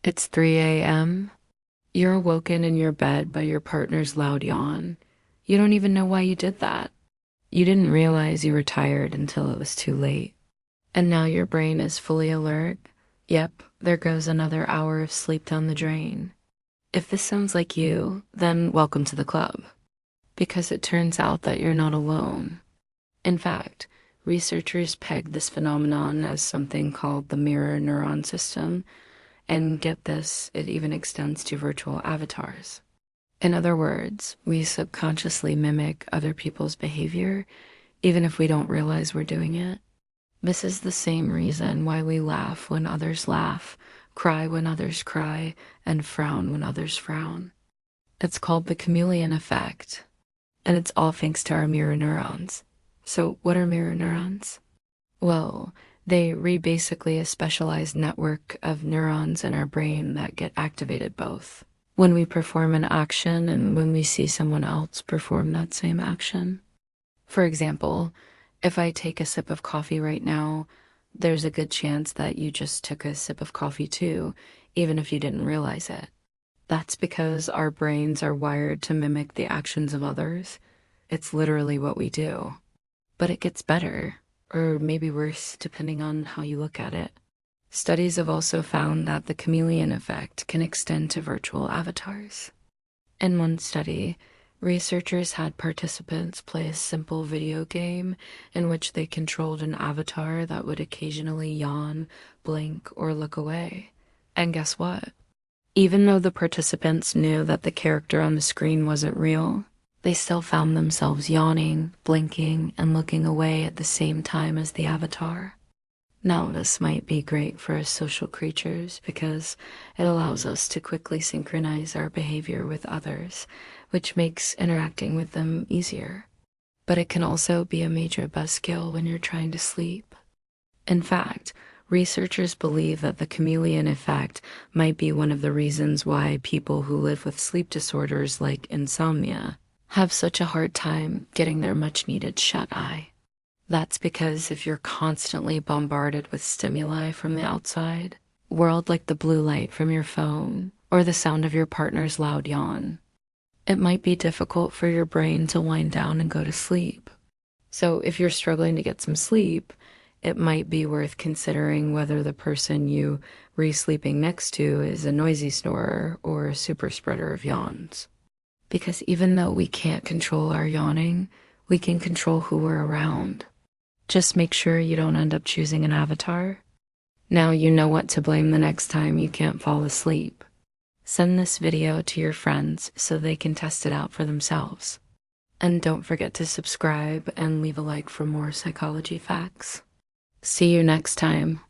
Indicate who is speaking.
Speaker 1: It's 3 a.m. You're awoken in your bed by your partner's loud yawn. You don't even know why you did that. You didn't realize you were tired until it was too late. And now your brain is fully alert. Yep, there goes another hour of sleep down the drain. If this sounds like you, then welcome to the club. Because it turns out that you're not alone. In fact, researchers pegged this phenomenon as something called the mirror neuron system. And get this, it even extends to virtual avatars. In other words, we subconsciously mimic other people's behavior, even if we don't realize we're doing it. This is the same reason why we laugh when others laugh, cry when others cry, and frown when others frown. It's called the chameleon effect, and it's all thanks to our mirror neurons. So what are mirror neurons? Well, they read basically a specialized network of neurons in our brain that get activated both when we perform an action and when we see someone else perform that same action. For example, if I take a sip of coffee right now, there's a good chance that you just took a sip of coffee too, even if you didn't realize it. That's because our brains are wired to mimic the actions of others. It's literally what we do. But it gets better. Or maybe worse, depending on how you look at it. Studies have also found that the chameleon effect can extend to virtual avatars. In one study, researchers had participants play a simple video game in which they controlled an avatar that would occasionally yawn, blink, or look away. And guess what? Even though the participants knew that the character on the screen wasn't real, they still found themselves yawning, blinking, and looking away at the same time as the avatar. Now, this might be great for us social creatures because it allows us to quickly synchronize our behavior with others, which makes interacting with them easier. But it can also be a major buzzkill when you're trying to sleep. In fact, researchers believe that the chameleon effect might be one of the reasons why people who live with sleep disorders like insomnia have such a hard time getting their much-needed shut-eye. That's because if you're constantly bombarded with stimuli from the outside world like the blue light from your phone or the sound of your partner's loud yawn, it might be difficult for your brain to wind down and go to sleep. So if you're struggling to get some sleep, it might be worth considering whether the person you re-sleeping next to is a noisy snorer or a super spreader of yawns. Because even though we can't control our yawning, we can control who we're around. Just make sure you don't end up choosing an avatar. Now you know what to blame the next time you can't fall asleep. Send this video to your friends so they can test it out for themselves. And don't forget to subscribe and leave a like for more psychology facts. See you next time.